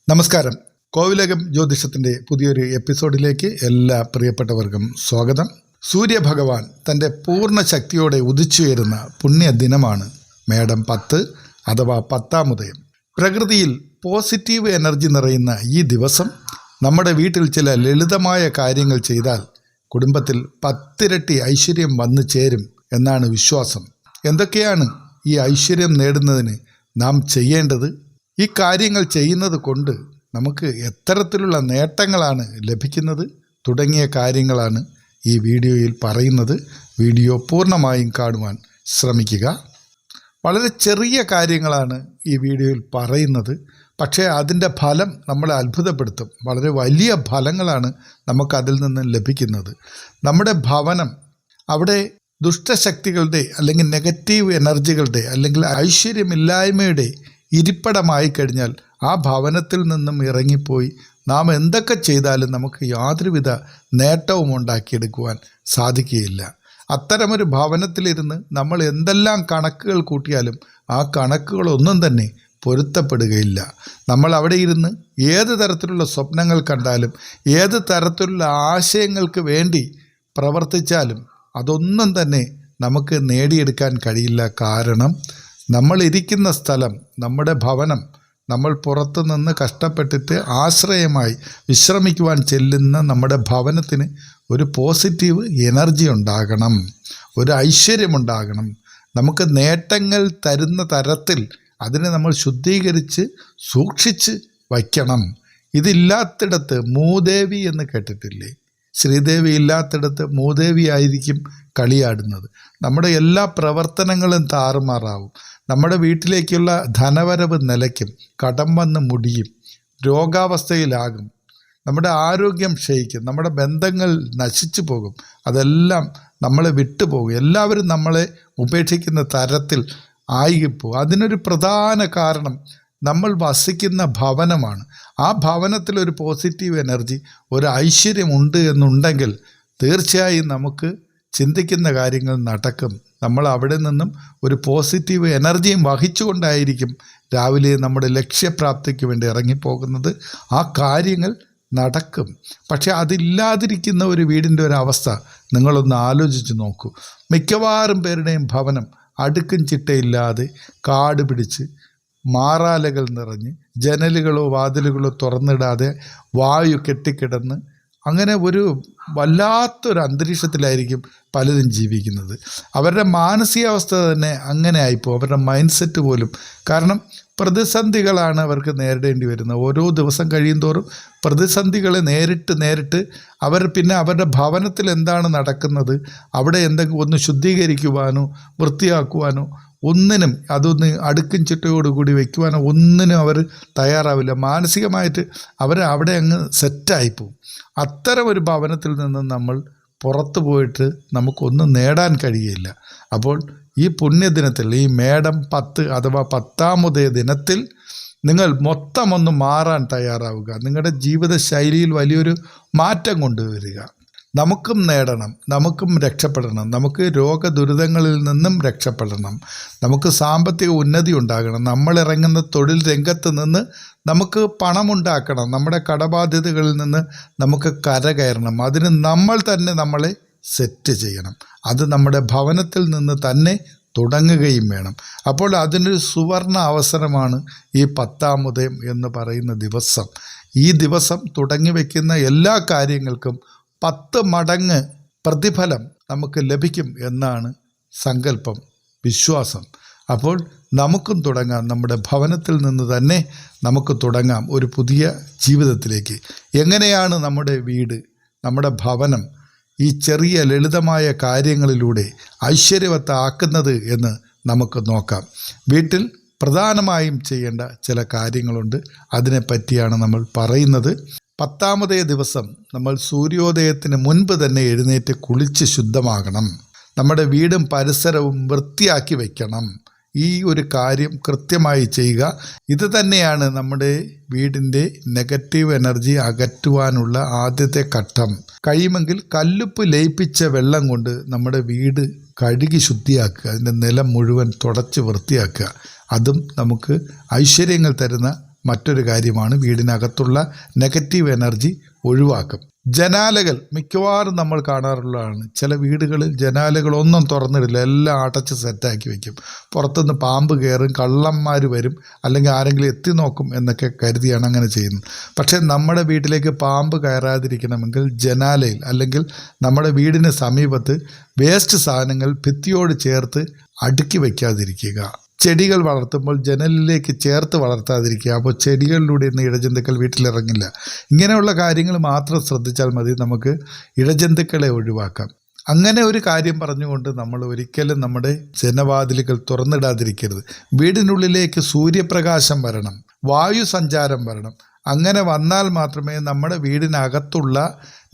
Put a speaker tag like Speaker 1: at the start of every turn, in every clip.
Speaker 1: നമസ്കാരം. കോവിലകം ജ്യോതിഷത്തിൻ്റെ പുതിയൊരു എപ്പിസോഡിലേക്ക് എല്ലാ പ്രിയപ്പെട്ടവർക്കും സ്വാഗതം. സൂര്യഭഗവാൻ തൻ്റെ പൂർണ്ണ ശക്തിയോടെ ഉദിച്ചുയരുന്ന പുണ്യ ദിനമാണ് മേടം 10 അഥവാ 10-ാം ഉദയം. പ്രകൃതിയിൽ പോസിറ്റീവ് എനർജി നിറയുന്ന ഈ ദിവസം നമ്മുടെ വീട്ടിൽ ചില ലളിതമായ കാര്യങ്ങൾ ചെയ്താൽ കുടുംബത്തിൽ 10 ഇരട്ടി ഐശ്വര്യം വന്നു ചേരും എന്നാണ് വിശ്വാസം. എന്തൊക്കെയാണ് ഈ ഐശ്വര്യം നേടുന്നതിന് നാം ചെയ്യേണ്ടത്? ഈ കാര്യങ്ങൾ ചെയ്യുന്നത് കൊണ്ട് നമുക്ക് എത്തരത്തിലുള്ള നേട്ടങ്ങളാണ് ലഭിക്കുന്നത് തുടങ്ങിയ കാര്യങ്ങളാണ് ഈ വീഡിയോയിൽ പറയുന്നത്. വീഡിയോ പൂർണ്ണമായും കാണുവാൻ ശ്രമിക്കുക. വളരെ ചെറിയ കാര്യങ്ങളാണ് ഈ വീഡിയോയിൽ പറയുന്നത്, പക്ഷേ അതിൻ്റെ ഫലം നമ്മളെ അത്ഭുതപ്പെടുത്തും. വളരെ വലിയ ഫലങ്ങളാണ് നമുക്കതിൽ നിന്ന് ലഭിക്കുന്നത്. നമ്മുടെ ഭവനം, അവിടെ ദുഷ്ടശക്തികളുടെ അല്ലെങ്കിൽ നെഗറ്റീവ് എനർജികളുടെ അല്ലെങ്കിൽ ഐശ്വര്യമില്ലായ്മയുടെ ഇരിപ്പിടമായി കഴിഞ്ഞാൽ ആ ഭവനത്തിൽ നിന്നും ഇറങ്ങിപ്പോയി നാം എന്തൊക്കെ ചെയ്താലും നമുക്ക് യാതൊരുവിധ നേട്ടവും ഉണ്ടാക്കിയെടുക്കുവാൻ സാധിക്കുകയില്ല. അത്തരമൊരു ഭവനത്തിലിരുന്ന് നമ്മൾ എന്തെല്ലാം കണക്കുകൾ കൂട്ടിയാലും ആ കണക്കുകളൊന്നും തന്നെ പൊരുത്തപ്പെടുകയില്ല. നമ്മൾ അവിടെ ഇരുന്ന് ഏത് തരത്തിലുള്ള സ്വപ്നങ്ങൾ കണ്ടാലും ഏത് തരത്തിലുള്ള ആശയങ്ങൾക്ക് വേണ്ടി പ്രവർത്തിച്ചാലും അതൊന്നും തന്നെ നമുക്ക് നേടിയെടുക്കാൻ കഴിയില്ല. കാരണം നമ്മൾ ഇരിക്കുന്ന സ്ഥലം, നമ്മുടെ ഭവനം, നമ്മൾ പുറത്തു നിന്ന് കഷ്ടപ്പെട്ടിട്ട് ആശ്രയമായി വിശ്രമിക്കുവാൻ ചെല്ലുന്ന നമ്മുടെ ഭവനത്തിന് ഒരു പോസിറ്റീവ് എനർജി ഉണ്ടാകണം, ഒരു ഐശ്വര്യമുണ്ടാകണം. നമുക്ക് നേട്ടങ്ങൾ തരുന്ന തരത്തിൽ അതിനെ നമ്മൾ ശുദ്ധീകരിച്ച് സൂക്ഷിച്ച് വയ്ക്കണം. ഇതില്ലാത്തിടത്ത് മൂദേവി എന്ന് കേട്ടിട്ടില്ലേ? ശ്രീദേവി ഇല്ലാത്തിടത്ത് മൂദേവി ആയിരിക്കും കളിയാടുന്നത്. നമ്മുടെ എല്ലാ പ്രവർത്തനങ്ങളും താറുമാറാവും. നമ്മുടെ വീട്ടിലേക്കുള്ള ധനവരവ് നിലയ്ക്കും, കടം വന്ന് മുടിയും, രോഗാവസ്ഥയിലാകും, നമ്മുടെ ആരോഗ്യം ക്ഷയിക്കും, നമ്മുടെ ബന്ധങ്ങൾ നശിച്ചു പോകും, അതെല്ലാം നമ്മളെ വിട്ടുപോകും. എല്ലാവരും നമ്മളെ ഉപേക്ഷിക്കുന്ന തരത്തിൽ ആയിപ്പോകും. അതിനൊരു പ്രധാന കാരണം നമ്മൾ വസിക്കുന്ന ഭവനമാണ്. ആ ഭവനത്തിലൊരു പോസിറ്റീവ് എനർജി, ഒരു ഐശ്വര്യമുണ്ട് എന്നുണ്ടെങ്കിൽ തീർച്ചയായും നമുക്ക് ചിന്തിക്കുന്ന കാര്യങ്ങൾ നടക്കും. നമ്മൾ അവിടെ നിന്നും ഒരു പോസിറ്റീവ് എനർജിയും വഹിച്ചുകൊണ്ടായിരിക്കും രാവിലെ നമ്മുടെ ലക്ഷ്യപ്രാപ്തിക്ക് വേണ്ടി ഇറങ്ങിപ്പോകുന്നത്. ആ കാര്യങ്ങൾ നടക്കും. പക്ഷേ അതില്ലാതിരിക്കുന്ന ഒരു വീടിൻ്റെ ഒരു അവസ്ഥ നിങ്ങളൊന്ന് ആലോചിച്ച് നോക്കൂ. മിക്കവാറും പേരുടെയും ഭവനം അടുക്കും ചിട്ടയില്ലാതെ കാട് പിടിച്ച് മാറാലകൾ നിറഞ്ഞ് ജനലുകളോ വാതിലുകളോ തുറന്നിടാതെ വായു കെട്ടിക്കിടന്ന് അങ്ങനെ ഒരു വല്ലാത്തൊരു അന്തരീക്ഷത്തിലായിരിക്കും പലരും ജീവിക്കുന്നത്. അവരുടെ മാനസികാവസ്ഥ തന്നെ അങ്ങനെ ആയിപ്പോൾ, അവരുടെ മൈൻഡ് സെറ്റ് പോലും. കാരണം പ്രതിസന്ധികളാണ് അവർക്ക് നേരിടേണ്ടി വരുന്നത്. ഓരോ ദിവസം കഴിയും തോറും പ്രതിസന്ധികളെ നേരിട്ട് അവർ പിന്നെ അവരുടെ ഭവനത്തിൽ എന്താണ് നടക്കുന്നത്, അവിടെ എന്തെങ്കിലും ഒന്ന് ശുദ്ധീകരിക്കുവാനോ വൃത്തിയാക്കുവാനോ ഒന്നിനും, അതൊന്ന് അടുക്കും ചിട്ടയോടുകൂടി വയ്ക്കുവാനോ ഒന്നിനും അവർ തയ്യാറാവില്ല. മാനസികമായിട്ട് അവർ അവിടെ അങ്ങ് സെറ്റായിപ്പോവും. അത്തരം ഒരു ഭവനത്തിൽ നിന്ന് നമ്മൾ പുറത്തു പോയിട്ട് നമുക്കൊന്നും നേടാൻ കഴിയില്ല. അപ്പോൾ ഈ പുണ്യദിനത്തിൽ, ഈ മേടം 10 അഥവാ 10-ാം ഉദയ ദിനത്തിൽ നിങ്ങൾ മൊത്തം ഒന്ന് മാറാൻ തയ്യാറാവുക. നിങ്ങളുടെ ജീവിത ശൈലിയിൽ വലിയൊരു മാറ്റം കൊണ്ടുവരിക. നമുക്കും നേടണം, നമുക്കും രക്ഷപ്പെടണം, നമുക്ക് രോഗദുരിതങ്ങളിൽ നിന്നും രക്ഷപ്പെടണം, നമുക്ക് സാമ്പത്തിക ഉന്നതി ഉണ്ടാകണം, നമ്മളിറങ്ങുന്ന തൊഴിൽ രംഗത്ത് നിന്ന് നമുക്ക് പണമുണ്ടാക്കണം, നമ്മുടെ കടബാധ്യതകളിൽ നിന്ന് നമുക്ക് കരകയറണം. അതിന് നമ്മൾ തന്നെ നമ്മളെ സെറ്റ് ചെയ്യണം. അത് നമ്മുടെ ഭവനത്തിൽ നിന്ന് തന്നെ തുടങ്ങുകയും വേണം. അപ്പോൾ അതിനൊരു സുവർണ അവസരമാണ് ഈ 10-ാം ഉദയം എന്ന് പറയുന്ന ദിവസം. ഈ ദിവസം തുടങ്ങി വയ്ക്കുന്ന എല്ലാ കാര്യങ്ങൾക്കും 10 മടങ്ങ് പ്രതിഫലം നമുക്ക് ലഭിക്കും എന്നാണ് സങ്കല്പം, വിശ്വാസം. അപ്പോൾ നമുക്കും തുടങ്ങാം. നമ്മുടെ ഭവനത്തിൽ നിന്ന് തന്നെ നമുക്ക് തുടങ്ങാം ഒരു പുതിയ ജീവിതത്തിലേക്ക്. എങ്ങനെയാണ് നമ്മുടെ വീട്, നമ്മുടെ ഭവനം ഈ ചെറിയ ലളിതമായ കാര്യങ്ങളിലൂടെ ഐശ്വര്യവത്താക്കുന്നത് എന്ന് നമുക്ക് നോക്കാം. വീട്ടിൽ പ്രധാനമായും ചെയ്യേണ്ട ചില കാര്യങ്ങളുണ്ട്. അതിനെപ്പറ്റിയാണ് നമ്മൾ പറയുന്നത്. 10-ാമതേ ദിവസം നമ്മൾ സൂര്യോദയത്തിന് മുൻപ് തന്നെ എഴുന്നേറ്റ് കുളിച്ച് ശുദ്ധമാകണം. നമ്മുടെ വീടും പരിസരവും വൃത്തിയാക്കി വയ്ക്കണം. ഈ ഒരു കാര്യം കൃത്യമായി ചെയ്യുക. ഇത് തന്നെയാണ് നമ്മുടെ വീടിൻ്റെ നെഗറ്റീവ് എനർജി അകറ്റുവാനുള്ള ആദ്യത്തെ ഘട്ടം. കഴിയുമെങ്കിൽ കല്ലുപ്പ് ലയിപ്പിച്ച വെള്ളം കൊണ്ട് നമ്മുടെ വീട് കഴുകി ശുദ്ധിയാക്കുക. അതിൻ്റെ നിലം മുഴുവൻ തുടച്ച് വൃത്തിയാക്കുക. അതും നമുക്ക് ഐശ്വര്യങ്ങൾ തരുന്ന മറ്റൊരു കാര്യമാണ് വീടിനകത്തുള്ള നെഗറ്റീവ് എനർജി ഒഴിവാക്കും. ജനാലകൾ മിക്കവാറും നമ്മൾ കാണാറുള്ളതാണ്. ചില വീടുകളിൽ ജനാലകളൊന്നും തുറന്നിടില്ല, എല്ലാം അടച്ച് സെറ്റാക്കി വയ്ക്കും. പുറത്തുനിന്ന് പാമ്പ് കയറും, കള്ളന്മാർ വരും, അല്ലെങ്കിൽ ആരെങ്കിലും എത്തി നോക്കും എന്നൊക്കെ കരുതിയാണ് അങ്ങനെ ചെയ്യുന്നത്. പക്ഷേ നമ്മുടെ വീട്ടിലേക്ക് പാമ്പ് കയറാതിരിക്കണമെങ്കിൽ ജനാലയിൽ അല്ലെങ്കിൽ നമ്മുടെ വീടിന് സമീപത്ത് വേസ്റ്റ് സാധനങ്ങൾ ഭിത്തിയോട് ചേർത്ത് അടുക്കി വയ്ക്കാതിരിക്കുക. ചെടികൾ വളർത്തുമ്പോൾ ജനലിലേക്ക് ചേർത്ത് വളർത്താതിരിക്കുക. അപ്പോൾ ചെടികളിലൂടെ ഇന്ന് ഇഴജന്തുക്കൾ വീട്ടിലിറങ്ങില്ല. ഇങ്ങനെയുള്ള കാര്യങ്ങൾ മാത്രം ശ്രദ്ധിച്ചാൽ മതി, നമുക്ക് ഇഴജന്തുക്കളെ ഒഴിവാക്കാം. അങ്ങനെ ഒരു കാര്യം പറഞ്ഞുകൊണ്ട് നമ്മൾ ഒരിക്കലും നമ്മുടെ ജനവാതിലുകൾ തുറന്നിടാതിരിക്കരുത്. വീടിനുള്ളിലേക്ക് സൂര്യപ്രകാശം വരണം, വായു സഞ്ചാരം വരണം. അങ്ങനെ വന്നാൽ മാത്രമേ നമ്മുടെ വീടിനകത്തുള്ള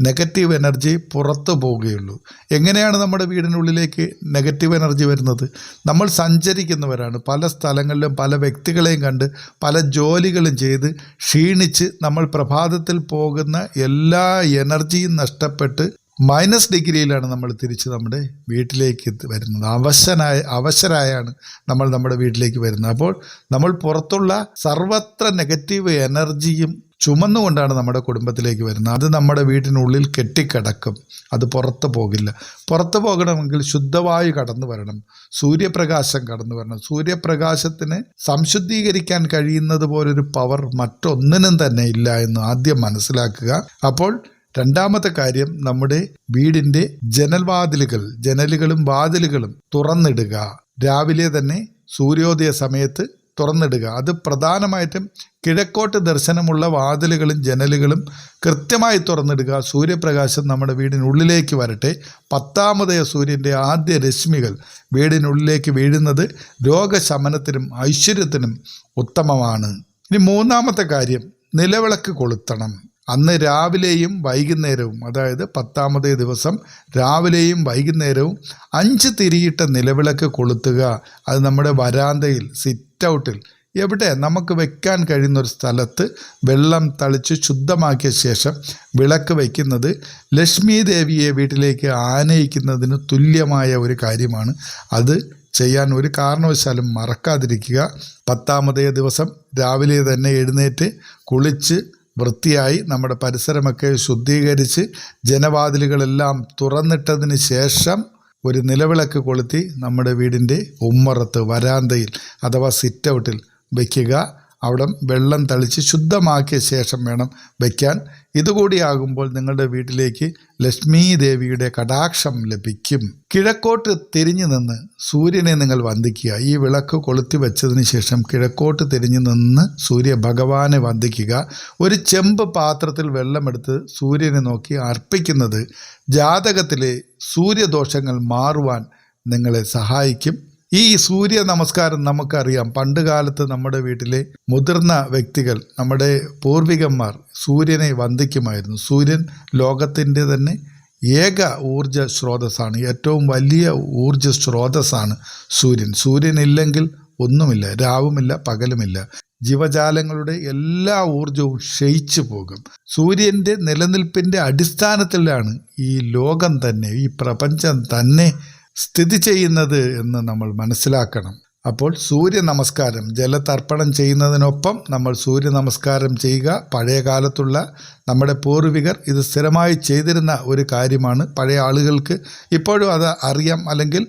Speaker 1: നെഗറ്റീവ് എനർജി പുറത്തു പോവുകയുള്ളൂ. എങ്ങനെയാണ് നമ്മുടെ വീടിനുള്ളിലേക്ക് നെഗറ്റീവ് എനർജി വരുന്നത്? നമ്മൾ സഞ്ചരിക്കുന്നവരാണ്. പല സ്ഥലങ്ങളിലും പല വ്യക്തികളെയും കണ്ട് പല ജോലികളും ചെയ്ത് ക്ഷീണിച്ച് നമ്മൾ പ്രഭാതത്തിൽ പോകുന്ന എല്ലാ എനർജിയും നഷ്ടപ്പെട്ട് -ഡിഗ്രിയിലാണ് നമ്മൾ തിരിച്ച് നമ്മുടെ വീട്ടിലേക്ക് വരുന്നത്. അവശരായാണ് നമ്മൾ നമ്മുടെ വീട്ടിലേക്ക് വരുന്നത്. അപ്പോൾ നമ്മൾ പുറത്തുള്ള സർവത്ര നെഗറ്റീവ് എനർജിയും ചുമന്നുകൊണ്ടാണ് നമ്മുടെ കുടുംബത്തിലേക്ക് വരുന്നത്. അത് നമ്മുടെ വീട്ടിനുള്ളിൽ കെട്ടിക്കിടക്കും, അത് പുറത്ത് പോകില്ല. പുറത്ത് പോകണമെങ്കിൽ ശുദ്ധവായു കടന്നു വരണം, സൂര്യപ്രകാശം കടന്നു വരണം. സൂര്യപ്രകാശത്തിന് സംശുദ്ധീകരിക്കാൻ കഴിയുന്നത് പോലൊരു പവർ മറ്റൊന്നിനും തന്നെ ഇല്ല എന്ന് ആദ്യം മനസ്സിലാക്കുക. അപ്പോൾ രണ്ടാമത്തെ കാര്യം, നമ്മുടെ വീടിൻ്റെ ജനലുകളും വാതിലുകളും തുറന്നിടുക. രാവിലെ തന്നെ സൂര്യോദയ സമയത്ത് തുറന്നിടുക. അത് പ്രധാനമായിട്ടും കിഴക്കോട്ട് ദർശനമുള്ള വാതിലുകളും ജനലുകളും കൃത്യമായി തുറന്നിടുക. സൂര്യപ്രകാശം നമ്മുടെ വീടിനുള്ളിലേക്ക് വരട്ടെ. 10ാമതയ സൂര്യൻ്റെ ആദ്യ രശ്മികൾ വീടിനുള്ളിലേക്ക് വീഴുന്നത് രോഗശമനത്തിനും ഐശ്വര്യത്തിനും ഉത്തമമാണ്. ഇനി 3ാമത്തെ കാര്യം, നിലവിളക്ക് കൊളുത്തണം. അന്ന് രാവിലെയും വൈകുന്നേരവും, അതായത് 10ാമതേ ദിവസം രാവിലെയും വൈകുന്നേരവും 5 തിരിയിട്ട നിലവിളക്ക് കൊളുത്തുക. അത് നമ്മുടെ വരാന്തയിൽ, സിറ്റ് ഔട്ടിൽ, എവിടെ നമുക്ക് വെക്കാൻ കഴിയുന്നൊരു സ്ഥലത്ത് വെള്ളം തളിച്ച് ശുദ്ധമാക്കിയ ശേഷം വിളക്ക് വയ്ക്കുന്നത് ലക്ഷ്മി ദേവിയെ വീട്ടിലേക്ക് ആനയിക്കുന്നതിന് തുല്യമായ ഒരു കാര്യമാണ്. അത് ചെയ്യാൻ ഒരു കാരണവശാലും മറക്കാതിരിക്കുക. 10ാമതേ ദിവസം രാവിലെ തന്നെ എഴുന്നേറ്റ് കുളിച്ച് വൃത്തിയായി നമ്മുടെ പരിസരമൊക്കെ ശുദ്ധീകരിച്ച് ജനവാതിലുകളെല്ലാം തുറന്നിട്ടതിന് ശേഷം ഒരു നിലവിളക്ക് കൊളുത്തി നമ്മുടെ വീടിൻ്റെ ഉമ്മറത്ത്, വരാന്തയിൽ അഥവാ സിറ്റ് ഔട്ടിൽ വയ്ക്കുക. അവിടെ വെള്ളം തളിച്ച് ശുദ്ധമാക്കിയ ശേഷം വേണം വയ്ക്കാൻ. ഇതുകൂടിയാകുമ്പോൾ നിങ്ങളുടെ വീട്ടിലേക്ക് ലക്ഷ്മി ദേവിയുടെ കടാക്ഷം ലഭിക്കും. കിഴക്കോട്ട് തിരിഞ്ഞു നിന്ന് സൂര്യനെ നിങ്ങൾ വന്ദിക്കുക. ഈ വിളക്ക് കൊളുത്തി വെച്ചതിന് ശേഷം കിഴക്കോട്ട് തിരിഞ്ഞു നിന്ന് സൂര്യ ഭഗവാനെ വന്ദിക്കുക. ഒരു ചെമ്പ് പാത്രത്തിൽ വെള്ളമെടുത്ത് സൂര്യനെ നോക്കി അർപ്പിക്കുന്നത് ജാതകത്തിലെ സൂര്യദോഷങ്ങൾ മാറുവാൻ നിങ്ങളെ സഹായിക്കും. ഈ സൂര്യ നമസ്കാരം നമുക്കറിയാം. പണ്ട് കാലത്ത് നമ്മുടെ വീട്ടിലെ മുതിർന്ന വ്യക്തികൾ, നമ്മുടെ പൂർവികന്മാർ സൂര്യനെ വന്ദിക്കുമായിരുന്നു. സൂര്യൻ ലോകത്തിൻ്റെ തന്നെ ഏക ഊർജ സ്രോതസ്സാണ്, ഏറ്റവും വലിയ ഊർജ സ്രോതസ്സാണ് സൂര്യൻ. സൂര്യനില്ലെങ്കിൽ ഒന്നുമില്ല, രാവുമില്ല പകലുമില്ല. ജീവജാലങ്ങളുടെ എല്ലാ ഊർജവും ക്ഷയിച്ചു പോകും. സൂര്യൻ്റെ നിലനിൽപ്പിൻ്റെ അടിസ്ഥാനത്തിലാണ് ഈ ലോകം തന്നെ, ഈ പ്രപഞ്ചം തന്നെ സ്ഥിതി ചെയ്യുന്നത് എന്ന് നമ്മൾ മനസ്സിലാക്കണം. അപ്പോൾ സൂര്യ നമസ്കാരം, ജലതർപ്പണം ചെയ്യുന്നതിനൊപ്പം നമ്മൾ സൂര്യ നമസ്കാരം ചെയ്യുക. പഴയ കാലത്തുള്ള നമ്മുടെ പൂർവികർ ഇത് സ്ഥിരമായി ചെയ്തിരുന്ന ഒരു കാര്യമാണ്. പഴയ ആളുകൾക്ക് ഇപ്പോഴും അത് അറിയാം, അല്ലെങ്കിൽ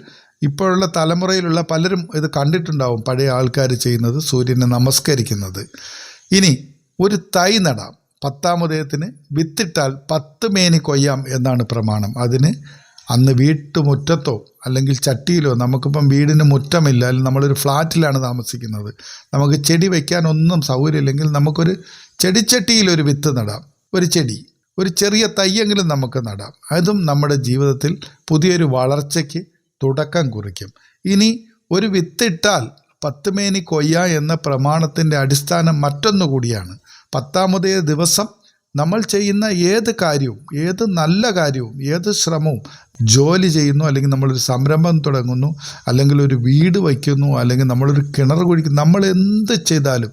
Speaker 1: ഇപ്പോഴുള്ള തലമുറയിലുള്ള പലരും ഇത് കണ്ടിട്ടുണ്ടാവും. പഴയ ആൾക്കാർ ചെയ്യുന്നത്, സൂര്യനെ നമസ്കരിക്കുന്നത്. ഇനി ഒരു തൈ നടാം. 10ാമതേത്തിന് വിത്തിട്ടാൽ 10 മേനി കൊയ്യാം എന്നാണ് പ്രമാണം. അതിന് അന്ന് വീട്ടുമുറ്റത്തോ അല്ലെങ്കിൽ ചട്ടിയിലോ, നമുക്കിപ്പം വീടിന് മുറ്റമില്ല, അല്ലെങ്കിൽ നമ്മളൊരു ഫ്ലാറ്റിലാണ് താമസിക്കുന്നത്, നമുക്ക് ചെടി വയ്ക്കാനൊന്നും സൗകര്യമില്ലെങ്കിൽ നമുക്കൊരു ചെടിച്ചട്ടിയിലൊരു വിത്ത് നടാം. ഒരു ചെറിയ തയ്യെങ്കിലും നമുക്ക് നടാം. അതും നമ്മുടെ ജീവിതത്തിൽ പുതിയൊരു വളർച്ചയ്ക്ക് തുടക്കം കുറിക്കും. ഇനി ഒരു വിത്തിട്ടാൽ 10 മേനി കൊയ്യ എന്ന പ്രമാണത്തിൻ്റെ അടിസ്ഥാനം മറ്റൊന്നു കൂടിയാണ്. 10ാമതേ ദിവസം നമ്മൾ ചെയ്യുന്ന ഏത് കാര്യവും, ഏത് നല്ല കാര്യവും, ഏത് ശ്രമവും, ജോലി ചെയ്യുന്നു, അല്ലെങ്കിൽ നമ്മളൊരു സംരംഭം തുടങ്ങുന്നു, അല്ലെങ്കിൽ ഒരു വീട് വയ്ക്കുന്നു, അല്ലെങ്കിൽ നമ്മളൊരു കിണർ കുഴിക്കുന്നു, നമ്മൾ എന്ത് ചെയ്താലും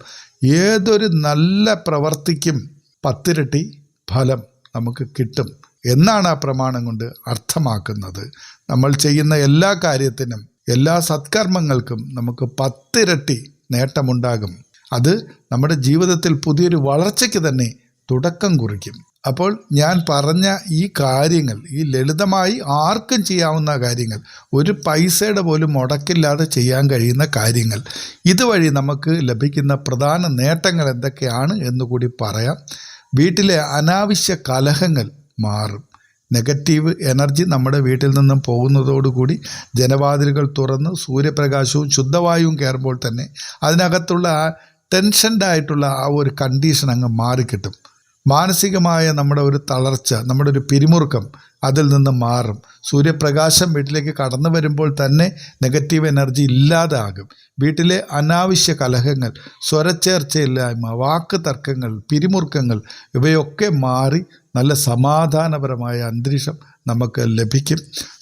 Speaker 1: ഏതൊരു നല്ല പ്രവർത്തിക്കും 10 ഇരട്ടി ഫലം നമുക്ക് കിട്ടും എന്നാണ് ആ പ്രമാണം കൊണ്ട് അർത്ഥമാക്കുന്നത്. നമ്മൾ ചെയ്യുന്ന എല്ലാ കാര്യത്തിനും, എല്ലാ സത്കർമ്മങ്ങൾക്കും നമുക്ക് 10 ഇരട്ടി നേട്ടമുണ്ടാകും. അത് നമ്മുടെ ജീവിതത്തിൽ പുതിയൊരു വളർച്ചയ്ക്ക് തന്നെ തുടക്കം കുറിക്കും. അപ്പോൾ ഞാൻ പറഞ്ഞ ഈ കാര്യങ്ങൾ, ഈ ലളിതമായി ആർക്കും ചെയ്യാവുന്ന കാര്യങ്ങൾ, ഒരു പൈസയുടെ പോലും മുടക്കില്ലാതെ ചെയ്യാൻ കഴിയുന്ന കാര്യങ്ങൾ, ഇതുവഴി നമുക്ക് ലഭിക്കുന്ന പ്രധാന നേട്ടങ്ങൾ എന്തൊക്കെയാണ് എന്നുകൂടി പറയാം. വീട്ടിലെ അനാവശ്യ കലഹങ്ങൾ മാറും. നെഗറ്റീവ് എനർജി നമ്മുടെ വീട്ടിൽ നിന്നും പോകുന്നതോടുകൂടി ജനവാതിലുകൾ തുറന്ന് സൂര്യപ്രകാശവും ശുദ്ധവായുവും കയറുമ്പോൾ തന്നെ അതിനകത്തുള്ള ആ ടെൻഷൻഡ് ആയിട്ടുള്ള ആ ഒരു കണ്ടീഷൻ അങ്ങ് മാറിക്കിട്ടും. മാനസികമായ നമ്മുടെ ഒരു തളർച്ച, നമ്മുടെ ഒരു പിരിമുറുക്കം അതിൽ നിന്ന് മാറും. സൂര്യപ്രകാശം വീട്ടിലേക്ക് കടന്നു വരുമ്പോൾ തന്നെ നെഗറ്റീവ് എനർജി ഇല്ലാതാകും. വീട്ടിലെ അനാവശ്യ കലഹങ്ങൾ, സ്വരച്ചേർച്ചയില്ലായ്മ, വാക്ക് തർക്കങ്ങൾ, പിരിമുറുക്കങ്ങൾ ഇവയൊക്കെ മാറി നല്ല സമാധാനപരമായ അന്തരീക്ഷം നമുക്ക് ലഭിക്കും.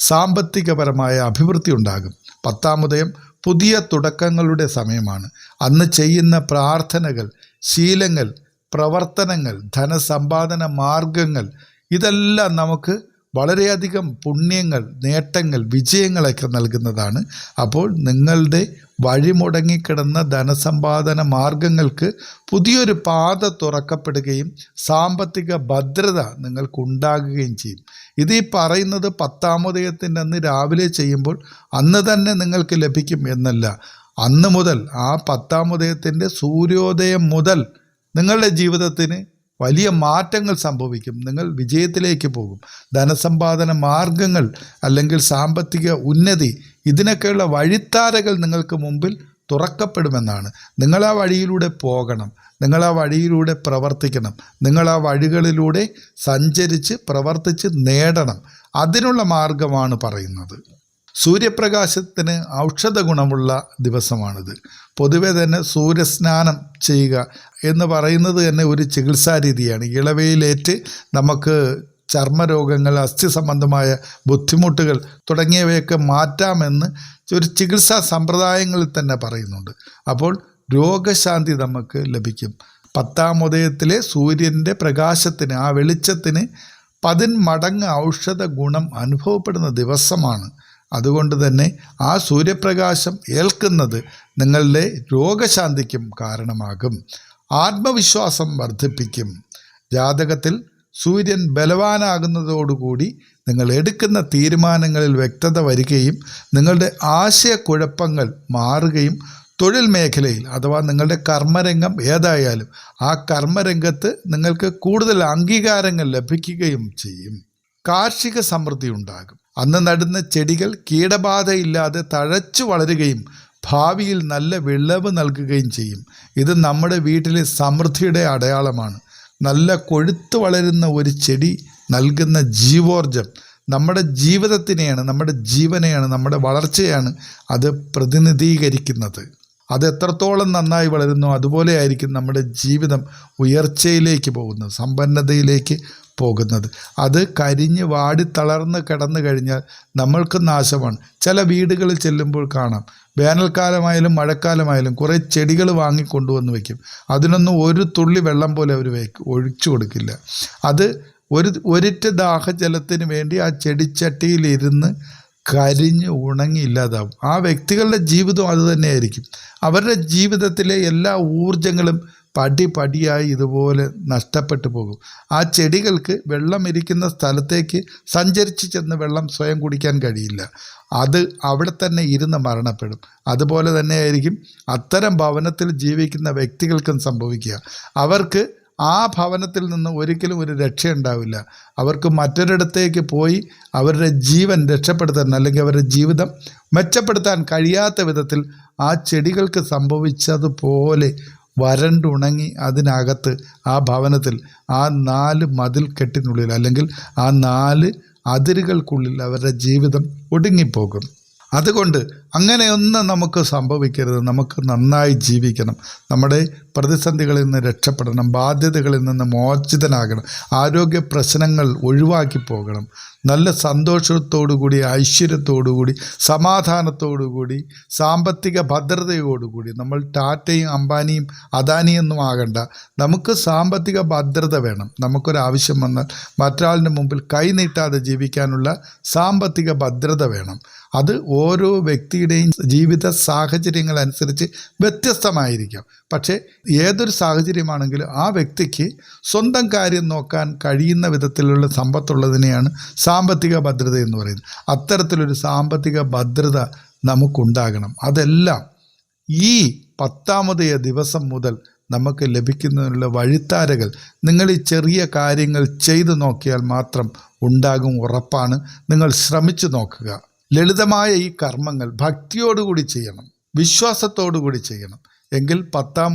Speaker 1: സാമ്പത്തികപരമായ അഭിവൃദ്ധി ഉണ്ടാകും. 10-ാം ഉദയം പുതിയ തുടക്കങ്ങളുടെ സമയമാണ്. അന്ന് ചെയ്യുന്ന പ്രാർത്ഥനകൾ, ശീലങ്ങൾ, പ്രവർത്തനങ്ങൾ, ധനസമ്പാദന മാർഗങ്ങൾ ഇതെല്ലാം നമുക്ക് വളരെയധികം പുണ്യങ്ങൾ, നേട്ടങ്ങൾ, വിജയങ്ങളൊക്കെ നൽകുന്നതാണ്. അപ്പോൾ നിങ്ങളുടെ വഴിമുടങ്ങിക്കിടന്ന ധനസമ്പാദന മാർഗങ്ങൾക്ക് പുതിയൊരു പാത തുറക്കപ്പെടുകയും സാമ്പത്തിക ഭദ്രത നിങ്ങൾക്കുണ്ടാകുകയും ചെയ്യും. ഇത് ഈ പറയുന്നത് 10-ാം ഉദയത്തിൻ്റെ അന്ന് രാവിലെ ചെയ്യുമ്പോൾ അന്ന് തന്നെ നിങ്ങൾക്ക് ലഭിക്കും എന്നല്ല. അന്ന് മുതൽ, ആ 10-ാം ഉദയത്തിൻ്റെ സൂര്യോദയം മുതൽ നിങ്ങളുടെ ജീവിതത്തിന് വലിയ മാറ്റങ്ങൾ സംഭവിക്കും. നിങ്ങൾ വിജയത്തിലേക്ക് പോകും. ധനസമ്പാദന മാർഗങ്ങൾ അല്ലെങ്കിൽ സാമ്പത്തിക ഉന്നതി, ഇതിനൊക്കെയുള്ള വഴിത്താരകൾ നിങ്ങൾക്ക് മുമ്പിൽ തുറക്കപ്പെടുമെന്നാണ്. നിങ്ങൾ ആ വഴിയിലൂടെ പോകണം, നിങ്ങൾ ആ വഴിയിലൂടെ പ്രവർത്തിക്കണം, നിങ്ങൾ ആ വഴികളിലൂടെ സഞ്ചരിച്ച് പ്രവർത്തിച്ച് നേടണം. അതിനുള്ള മാർഗമാണ് പറയുന്നത്. സൂര്യപ്രകാശത്തിന് ഔഷധ ഗുണമുള്ള ദിവസമാണിത്. പൊതുവെ തന്നെ സൂര്യസ്നാനം ചെയ്യുക എന്ന് പറയുന്നത് തന്നെ ഒരു ചികിത്സാ രീതിയാണ്. ഇളവയിലേറ്റ് നമുക്ക് ചർമ്മരോഗങ്ങൾ, അസ്ഥി സംബന്ധമായ ബുദ്ധിമുട്ടുകൾ തുടങ്ങിയവയൊക്കെ മാറ്റാമെന്ന് ഒരു ചികിത്സാ സമ്പ്രദായങ്ങളിൽ തന്നെ പറയുന്നുണ്ട്. അപ്പോൾ രോഗശാന്തി നമുക്ക് ലഭിക്കും. 10-ാം ഉദയത്തിലെ സൂര്യൻ്റെ പ്രകാശത്തിന്, ആ വെളിച്ചത്തിന് 10 മടങ്ങ് ഔഷധ ഗുണം അനുഭവപ്പെടുന്ന ദിവസമാണ്. അതുകൊണ്ട് തന്നെ ആ സൂര്യപ്രകാശം ഏൽക്കുന്നത് നിങ്ങളുടെ രോഗശാന്തിക്കും കാരണമാകും. ആത്മവിശ്വാസം വർദ്ധിപ്പിക്കും. ജാതകത്തിൽ സൂര്യൻ ബലവാനാകുന്നതോടുകൂടി നിങ്ങൾ എടുക്കുന്ന തീരുമാനങ്ങളിൽ വ്യക്തത വരികയും നിങ്ങളുടെ ആശയക്കുഴപ്പങ്ങൾ മാറുകയും തൊഴിൽ മേഖലയിൽ അഥവാ നിങ്ങളുടെ കർമ്മരംഗം ഏതായാലും ആ കർമ്മരംഗത്ത് നിങ്ങൾക്ക് കൂടുതൽ അംഗീകാരങ്ങൾ ലഭിക്കുകയും ചെയ്യും. കാർഷിക സമൃദ്ധി ഉണ്ടാകും. അന്ന് നടുന്ന ചെടികൾ കീടബാധയില്ലാതെ തഴച്ചു വളരുകയും ഭാവിയിൽ നല്ല വിളവ് നൽകുകയും ചെയ്യും. ഇത് നമ്മുടെ വീട്ടിലെ സമൃദ്ധിയുടെ അടയാളമാണ്. നല്ല കൊഴുത്തു വളരുന്ന ഒരു ചെടി നൽകുന്ന ജീവോർജം നമ്മുടെ ജീവിതത്തിനെയാണ്, നമ്മുടെ ജീവനെയാണ്, നമ്മുടെ വളർച്ചയാണ് അത് പ്രതിനിധീകരിക്കുന്നത്. അത് എത്രത്തോളം നന്നായി വളരുന്നു അതുപോലെ ആയിരിക്കും നമ്മുടെ ജീവിതം ഉയർച്ചയിലേക്ക് പോകുന്നത്, സമ്പന്നതയിലേക്ക് പോകുന്നത്. അത് കരിഞ്ഞ് വാടിത്തളർന്ന് കിടന്നു കഴിഞ്ഞാൽ നമ്മൾക്ക് നാശമാണ്. ചില വീടുകളിൽ ചെല്ലുമ്പോൾ കാണാം, വേനൽക്കാലമായാലും മഴക്കാലമായാലും കുറേ ചെടികൾ വാങ്ങിക്കൊണ്ടുവന്ന് വയ്ക്കും. അതിനൊന്നും ഒരു തുള്ളി വെള്ളം പോലെ അവർ ഒഴിച്ചു കൊടുക്കില്ല. അത് ഒരിറ്റ് ദാഹജലത്തിന് വേണ്ടി ആ ചെടിച്ചട്ടിയിലിരുന്ന് കരിഞ്ഞ് ഉണങ്ങി ഇല്ലാതാവും. ആ വ്യക്തികളുടെ ജീവിതം അതുതന്നെയായിരിക്കും. അവരുടെ ജീവിതത്തിലെ എല്ലാ ഊർജങ്ങളും പടിപടിയായി ഇതുപോലെ നഷ്ടപ്പെട്ടു പോകും. ആ ചെടികൾക്ക് വെള്ളം ഇരിക്കുന്ന സ്ഥലത്തേക്ക് സഞ്ചരിച്ച് ചെന്ന് വെള്ളം സ്വയം കുടിക്കാൻ കഴിയില്ല. അത് അവിടെ തന്നെ ഇരുന്ന് മരണപ്പെടും. അതുപോലെ തന്നെയായിരിക്കും അത്തരം ഭവനത്തിൽ ജീവിക്കുന്ന വ്യക്തികൾക്കും സംഭവിക്കുക. അവർക്ക് ആ ഭവനത്തിൽ നിന്ന് ഒരിക്കലും ഒരു രക്ഷയുണ്ടാവില്ല. അവർക്ക് മറ്റൊരിടത്തേക്ക് പോയി അവരുടെ ജീവൻ രക്ഷപ്പെടുത്താൻ അല്ലെങ്കിൽ അവരുടെ ജീവിതം മെച്ചപ്പെടുത്താൻ കഴിയാത്ത വിധത്തിൽ ആ ചെടികൾക്ക് സംഭവിച്ചതുപോലെ വരണ്ടുണങ്ങി അതിനകത്ത് ആ ഭവനത്തിൽ ആ 4 മതിൽക്കെട്ടിനുള്ളിൽ അല്ലെങ്കിൽ ആ 4 അതിരുകൾക്കുള്ളിൽ അവരുടെ ജീവിതം ഒടുങ്ങിപ്പോകും. അതുകൊണ്ട് അങ്ങനെയൊന്നും നമുക്ക് സംഭവിക്കരുത്. നമുക്ക് നന്നായി ജീവിക്കണം. നമ്മുടെ പ്രതിസന്ധികളിൽ നിന്ന് രക്ഷപ്പെടണം, ബാധ്യതകളിൽ നിന്ന് മോചിതനാകണം, ആരോഗ്യ പ്രശ്നങ്ങൾ ഒഴിവാക്കി പോകണം, നല്ല സന്തോഷത്തോടുകൂടി, ഐശ്വര്യത്തോടുകൂടി, സമാധാനത്തോടുകൂടി, സാമ്പത്തിക ഭദ്രതയോടുകൂടി. നമ്മൾ ടാറ്റയും അംബാനിയും അദാനിയൊന്നും ആകണ്ട. നമുക്ക് സാമ്പത്തിക ഭദ്രത വേണം. നമുക്കൊരാവശ്യം വന്നാൽ മറ്റൊരാളിൻ്റെ മുമ്പിൽ കൈ നീട്ടാതെ ജീവിക്കാനുള്ള സാമ്പത്തിക ഭദ്രത വേണം. അത് ഓരോ വ്യക്തിയുടെയും ജീവിത സാഹചര്യങ്ങൾ അനുസരിച്ച് വ്യത്യസ്തമായിരിക്കാം. പക്ഷേ ഏതൊരു സാഹചര്യമാണെങ്കിലും ആ വ്യക്തിക്ക് സ്വന്തം കാര്യം നോക്കാൻ കഴിയുന്ന വിധത്തിലുള്ള സമ്പത്തുള്ളതിനെയാണ് സാമ്പത്തിക ഭദ്രത എന്ന് പറയുന്നത്. അത്തരത്തിലൊരു സാമ്പത്തിക ഭദ്രത നമുക്കുണ്ടാകണം. അതെല്ലാം ഈ 10ാമത് ദിവസം മുതൽ നമുക്ക് ലഭിക്കുന്നതിനുള്ള വഴിത്താരകൾ നിങ്ങൾ ഈ ചെറിയ കാര്യങ്ങൾ ചെയ്തു നോക്കിയാൽ മാത്രം ഉണ്ടാകും, ഉറപ്പാണ്. നിങ്ങൾ ശ്രമിച്ചു നോക്കുക. ലളിതമായ ഈ കർമ്മങ്ങൾ ഭക്തിയോടുകൂടി ചെയ്യണം, വിശ്വാസത്തോടുകൂടി ചെയ്യണം. എങ്കിൽ 10ാം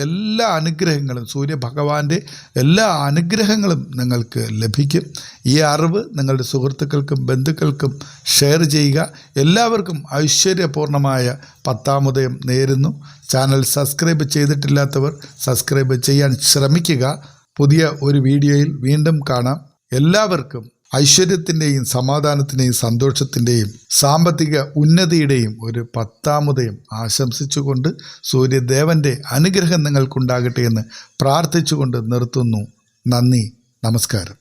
Speaker 1: എല്ലാ അനുഗ്രഹങ്ങളും, സൂര്യഭഗവാന്റെ എല്ലാ അനുഗ്രഹങ്ങളും നിങ്ങൾക്ക് ലഭിക്കും. ഈ അറിവ് നിങ്ങളുടെ സുഹൃത്തുക്കൾക്കും ബന്ധുക്കൾക്കും ഷെയർ ചെയ്യുക. എല്ലാവർക്കും ഐശ്വര്യപൂർണമായ 10ാം നേരുന്നു. ചാനൽ സബ്സ്ക്രൈബ് ചെയ്തിട്ടില്ലാത്തവർ സബ്സ്ക്രൈബ് ചെയ്യാൻ ശ്രമിക്കുക. പുതിയ ഒരു വീഡിയോയിൽ വീണ്ടും കാണാം. എല്ലാവർക്കും ഐശ്വര്യത്തിൻ്റെയും സമാധാനത്തിൻ്റെയും സന്തോഷത്തിൻ്റെയും സാമ്പത്തിക ഉന്നതിയുടെയും ഒരു 10ാം ആശംസിച്ചുകൊണ്ട് സൂര്യദേവൻ്റെ അനുഗ്രഹം നിങ്ങൾക്കുണ്ടാകട്ടെ എന്ന് പ്രാർത്ഥിച്ചുകൊണ്ട് നിർത്തുന്നു. നന്ദി, നമസ്കാരം.